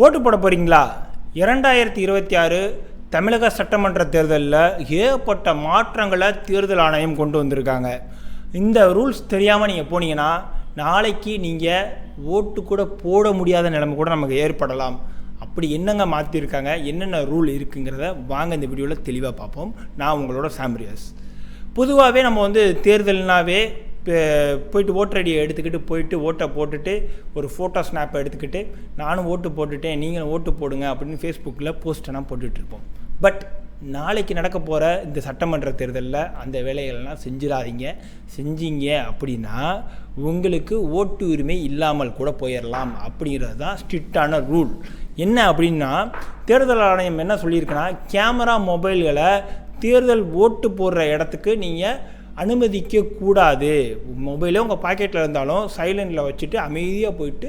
ஓட்டு போட போகிறீங்களா? 2026 தமிழக சட்டமன்ற தேர்தலில் ஏகப்பட்ட மாற்றங்களை தேர்தல் ஆணையம் கொண்டு வந்திருக்காங்க. இந்த ரூல்ஸ் தெரியாமல் நீங்கள் போனீங்கன்னா நாளைக்கு நீங்கள் ஓட்டு கூட போட முடியாத நிலைமை கூட நமக்கு ஏற்படலாம். அப்படி என்னங்க மாற்றிருக்காங்க, என்னென்ன ரூல் இருக்குங்கிறத வாங்க இந்த வீடியோவில் தெளிவாக பார்ப்போம். நான் உங்களோட சாம்ரியாஸ். பொதுவாகவே நம்ம தேர்தல்னாவே போயிட்டு ஓட்டர் ஐடியை எடுத்துக்கிட்டு போயிட்டு ஓட்டை போட்டுட்டு ஒரு ஃபோட்டோ ஸ்னாப்பை எடுத்துக்கிட்டு நானும் ஓட்டு போட்டுட்டேன் நீங்களும் ஓட்டு போடுங்க அப்படின்னு ஃபேஸ்புக்கில் போஸ்டெல்லாம் போட்டுட்ருப்போம். பட் நாளைக்கு நடக்க போகிற இந்த சட்டமன்ற தேர்தலில் அந்த வேலைகள்லாம் செஞ்சிடாதீங்க. செஞ்சீங்க அப்படின்னா உங்களுக்கு ஓட்டு உரிமை இல்லாமல் கூட போயிடலாம். அப்படிங்கிறது தான் ஸ்ட்ரிக்டான ரூல். என்ன அப்படின்னா, தேர்தல் ஆணையம் என்ன சொல்லியிருக்குன்னா, கேமரா மொபைல்களை தேர்தல் ஓட்டு போடுற இடத்துக்கு நீங்கள் அனுமதிக்கக்கூடாது. மொபைலே உங்கள் பாக்கெட்டில் இருந்தாலும் சைலண்டில் வச்சுட்டு அமைதியாக போயிட்டு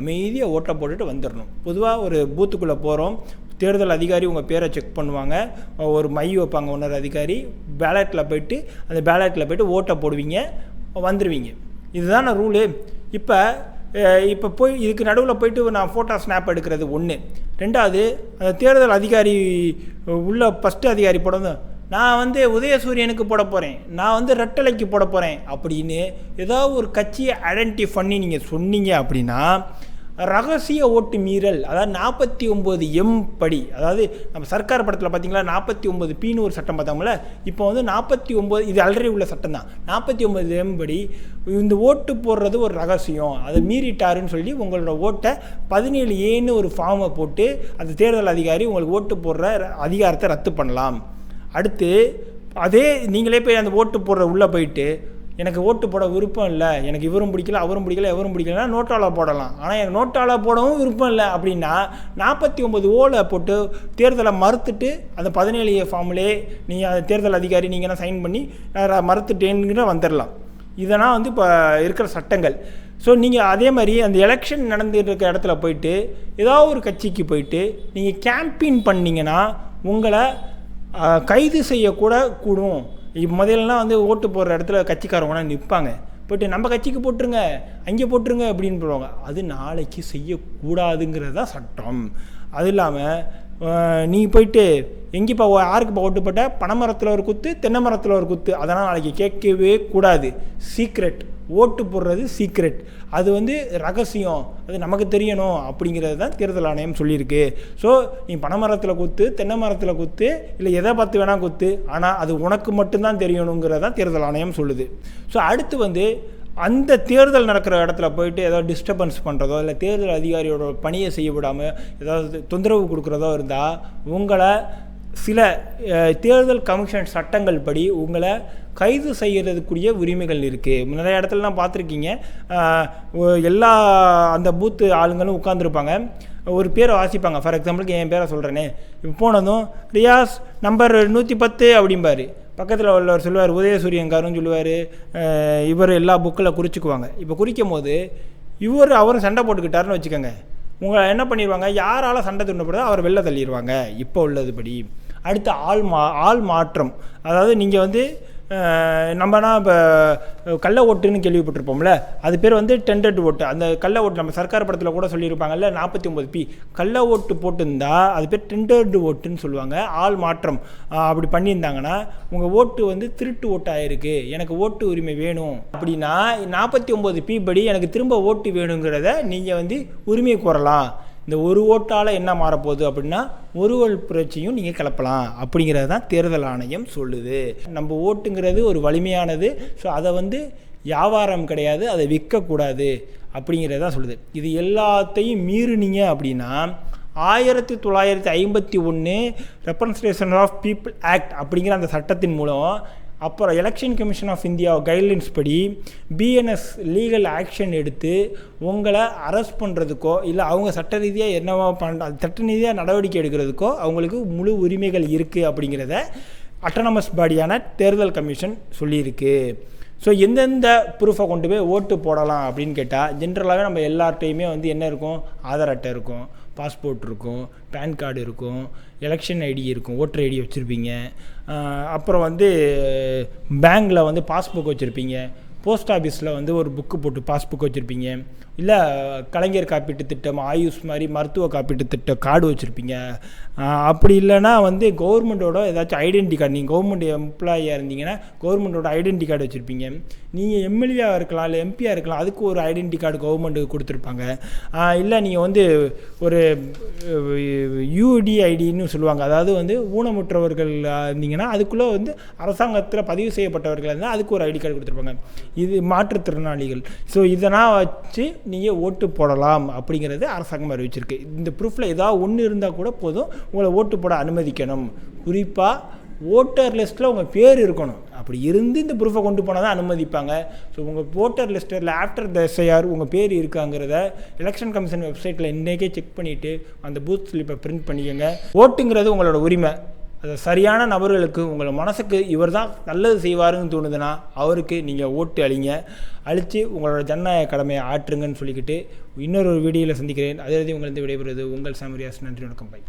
அமைதியாக ஓட்டை போட்டுட்டு வந்துடணும். பொதுவாக ஒரு பூத்துக்குள்ளே போகிறோம், தேர்தல் அதிகாரி உங்கள் பேரை செக் பண்ணுவாங்க, ஒரு மை வைப்பாங்க ஒன்றரை அதிகாரி, பேலட்டில் போய்ட்டு ஓட்டை போடுவீங்க, வந்துடுவீங்க. இதுதான ரூலு. இப்போ போய் இதுக்கு நடுவில் போயிட்டு நான் ஃபோட்டோ ஸ்னாப் எடுக்கிறது ஒன்று. ரெண்டாவது, அந்த தேர்தல் அதிகாரி உள்ள ஃபஸ்ட்டு அதிகாரி போடணும், நான் உதயசூரியனுக்கு போட போகிறேன், நான் ரெட்டலைக்கு போட போகிறேன் அப்படின்னு ஏதாவது ஒரு கட்சியை ஐடென்டிஃபை பண்ணி நீங்கள் சொன்னீங்க அப்படின்னா ரகசிய ஓட்டு மீறல், அதாவது 49M படி, அதாவது நம்ம சர்க்கார் படத்தில் பார்த்தீங்களா 49Pன்னு ஒரு சட்டம் பார்த்தோம்ல, இப்போ 49, இது ஆல்ரெடி உள்ள சட்டம் தான். 49M படி இந்த ஓட்டு போடுறது ஒரு ரகசியம், அதை மீறிட்டாருன்னு சொல்லி உங்களோட ஓட்டை 17Aன்னு ஒரு ஃபார்மை போட்டு அந்த தேர்தல் அதிகாரி உங்களுக்கு ஓட்டு போடுற அதிகாரத்தை ரத்து பண்ணலாம். அடுத்து அதே நீங்களே போய் அந்த ஓட்டு போடுற உள்ளே போயிட்டு எனக்கு ஓட்டு போட விருப்பம் இல்லை, எனக்கு இவரும் பிடிக்கல அவரும் பிடிக்கல எவரும் பிடிக்கலன்னா நோட்டாவில் போடலாம். ஆனால் எனக்கு நோட்டாவில் போடவும் விருப்பம் இல்லை அப்படின்னா 49O போட்டு தேர்தலை மறுத்துட்டு அந்த 17A ஃபார்ம்லே நீங்கள் அந்த தேர்தல் அதிகாரி நீங்கன்னா சைன் பண்ணி மறுத்துட்டேங்கிற வந்துடலாம். இதெல்லாம் இப்போ இருக்கிற சட்டங்கள். ஸோ நீங்கள் அதே மாதிரி அந்த எலெக்ஷன் நடந்துட்டு இருக்க இடத்துல போயிட்டு ஏதாவது ஒரு கட்சிக்கு போயிட்டு நீங்கள் கேம்பெயின் பண்ணிங்கன்னா உங்களை கைது செய்யக்கூட கூடும். இப்போ முதல்லாம் ஓட்டு போடுற இடத்துல கட்சிக்காரவங்க நிற்பாங்க, போய்ட்டு நம்ம கட்சிக்கு போட்டுருங்க அங்கே போட்டுருங்க அப்படின்னு போடுவாங்க. அது நாளைக்கு செய்யக்கூடாதுங்கிறது தான் சட்டம். அது இல்லாமல் நீ போயிட்டு எங்கேப்பா யாருக்குப்பா ஓட்டு போட்ட, பனைமரத்தில் ஒரு குத்து தென்னை மரத்தில் ஒரு குத்து, அதெல்லாம் நாளைக்கு கேட்கவே கூடாது. சீக்ரெட் ஓட்டு போடுறது சீக்ரெட், அது ரகசியம், அது நமக்கு தெரியணும் அப்படிங்கிறது தான் தேர்தல் ஆணையம் சொல்லியிருக்கு. ஸோ நீ பனைமரத்தில் குத்து தென்னை மரத்தில் குத்து இல்லை எதை பார்த்து வேணால் குத்து, ஆனால் அது உனக்கு மட்டும்தான் தெரியணுங்கிறது தான் தேர்தல் ஆணையம் சொல்லுது. ஸோ அடுத்து அந்த தேர்தல் நடக்கிற இடத்துல போயிட்டு ஏதாவது டிஸ்டர்பன்ஸ் பண்ணுறதோ இல்லை தேர்தல் அதிகாரியோட பணியை செய்ய விடாமல் ஏதாவது தொந்தரவு கொடுக்குறதோ இருந்தால் உங்களை சில தேர்தல் கமிஷன் சட்டங்கள் படி உங்களை கைது செய்கிறதுக்குரிய உரிமைகள் இருக்குது. நிறைய இடத்துலலாம் பார்த்துருக்கீங்க, எல்லா அந்த பூத்து ஆளுங்களும் உட்காந்துருப்பாங்க, ஒரு பேரை வாசிப்பாங்க. ஃபார் எக்ஸாம்பிளுக்கு என் பேரை சொல்கிறேனே, இப்போ போனதும் ரியாஸ் நம்பர் 110 அப்படிம்பார். பக்கத்தில் உள்ளவர் சொல்லுவார் உதயசூரியன்காருன்னு சொல்லுவார். இவர் எல்லா புக்கில் குறிச்சிக்குவாங்க. இப்போ குறிக்கும் போது அவரும் சண்டை போட்டுக்கிட்டாருன்னு வச்சுக்கோங்க, உங்களை என்ன பண்ணிடுவாங்க, யாரால் சண்டை துண்டப்படுதோ அவர் வெளில தள்ளிடுவாங்க இப்போ உள்ளதுபடி. அடுத்து ஆள் மாற்றம், அதாவது நீங்கள் நம்மனா இப்போ கள்ள ஓட்டுன்னு கேள்விப்பட்டிருப்போம்ல, அது பேர் டெண்டட் ஓட்டு. அந்த கள்ள ஓட்டு நம்ம சர்க்கார் படத்தில் கூட சொல்லியிருப்பாங்கல்ல, 49P கள்ள ஓட்டு போட்டுருந்தா அது பேர் டெண்டட் ஓட்டுன்னு சொல்லுவாங்க. ஆள் மாற்றம் அப்படி பண்ணியிருந்தாங்கன்னா உங்கள் ஓட்டு திருட்டு ஓட்டாயிருக்கு, எனக்கு ஓட்டு உரிமை வேணும் அப்படின்னா 49P படி எனக்கு திரும்ப ஓட்டு வேணுங்கிறத நீங்கள் உரிமை கோரலாம். இந்த ஒரு ஓட்டால் என்ன மாறப்போகுது அப்படின்னா ஒருவல் புரட்சியும் நீங்கள் கிளப்பலாம் அப்படிங்கிறது தான் தேர்தல் ஆணையம் சொல்லுது. நம்ம ஓட்டுங்கிறது ஒரு வலிமையானது. ஸோ அதை வியாபாரம் கிடையாது, அதை விற்கக்கூடாது அப்படிங்கிறது தான் சொல்லுது. இது எல்லாத்தையும் மீறினீங்க அப்படின்னா 1951 ரெப்ரசன்டேஷன் ஆஃப் பீப்புள் ஆக்ட் அப்படிங்கிற அந்த சட்டத்தின் மூலம், அப்புறம் election commission of India guidelines படி பிஎன்எஸ் லீகல் ஆக்ஷன் எடுத்து உங்களை அரெஸ்ட் பண்ணுறதுக்கோ இல்லை அவங்க சட்ட ரீதியாக என்னவோ சட்ட ரீதியாக நடவடிக்கை எடுக்கிறதுக்கோ அவங்களுக்கு முழு உரிமைகள் இருக்குது அப்படிங்கிறத அட்டானமஸ் பாடியான தேர்தல் கமிஷன் சொல்லியிருக்கு. ஸோ எந்தெந்த ப்ரூஃபை கொண்டு போய் ஓட்டு போடலாம் அப்படின்னு கேட்டால், ஜென்ரலாகவே நம்ம எல்லார்ட்டையுமே என்ன இருக்கும், ஆதார் அட்டை இருக்கும், பாஸ்போர்ட் இருக்கும், பேன் கார்டு இருக்கும், எலெக்ஷன் ஐடி இருக்கும், ஓட்டர் ஐடி வச்சுருப்பீங்க, அப்புறம் பேங்க்கில் பாஸ்புக் வச்சுருப்பீங்க, போஸ்ட் ஆஃபீஸில் ஒரு புக்கு போட்டு பாஸ்புக் வச்சுருப்பீங்க, இல்லை கலைஞர் காப்பீட்டு திட்டம், ஆயுஷ் மாதிரி மருத்துவ காப்பீட்டு திட்டம் கார்டு வச்சுருப்பீங்க. அப்படி இல்லைன்னா வந்து கவர்மெண்ட்டோட ஏதாச்சும் ஐடென்டி கார்டு, நீங்கள் கவர்மெண்ட் எம்ப்ளாயியாக இருந்தீங்கன்னா கவர்மெண்ட்டோட ஐடென்டி கார்டு வச்சுருப்பீங்க. நீங்கள் எம்எல்ஏவாக இருக்கலாம், இல்லை எம்பியாக இருக்கலாம், அதுக்கு ஒரு ஐடென்டி கார்டு கவர்மெண்ட்டுக்கு கொடுத்துருப்பாங்க. இல்லை நீங்கள் வந்து ஒரு யூடிஐடின்னு சொல்லுவாங்க, அதாவது வந்து ஊனமுற்றவர்கள் இருந்தீங்கன்னா அதுக்குள்ளே வந்து அரசாங்கத்தில் பதிவு செய்யப்பட்டவர்கள் இருந்தால் அதுக்கு ஒரு ஐடி கார்டு கொடுத்துருப்பாங்க. இது மாற்றுத்திறனாளிகள். ஸோ இதெல்லாம் வச்சு நீங்கள் ஓட்டு போடலாம் அப்படிங்கிறது அரசாங்கம் அறிவிச்சிருக்கு. இந்த ப்ரூஃபில் ஏதாவது ஒன்று இருந்தால் கூட போதும், உங்களை ஓட்டு போட அனுமதிக்கணும். குறிப்பாக ஓட்டர் லிஸ்ட்டில் உங்கள் பேர் இருக்கணும். அப்படி இருந்து இந்த ப்ரூஃபை கொண்டு போனால் தான் அனுமதிப்பாங்க. ஸோ உங்கள் ஓட்டர் லிஸ்ட்டில் ஆஃப்டர் த எஸ்ஐஆர் உங்கள் பேர் இருக்காங்கிறத எலெக்ஷன் கமிஷன் வெப்சைட்டில் இன்றைக்கே செக் பண்ணிவிட்டு அந்த பூத் ஸ்லிப்பை பிரிண்ட் பண்ணிக்கோங்க. ஓட்டுங்கிறது உங்களோட உரிமை. அது சரியான நபர்களுக்கு உங்களை மனசுக்கு இவர் தான் நல்லது செய்வாருன்னு தோணுதுன்னா அவருக்கு நீங்கள் ஓட்டு அழித்து உங்களோட ஜனநாயக கடமையை ஆற்றுங்கன்னு சொல்லிக்கிட்டு இன்னொரு வீடியோவில் சந்திக்கிறேன். அதே உங்களிருந்து விடைபெறுவது உங்கள் சாமரியாஸ். நன்றி, வணக்கம், பை.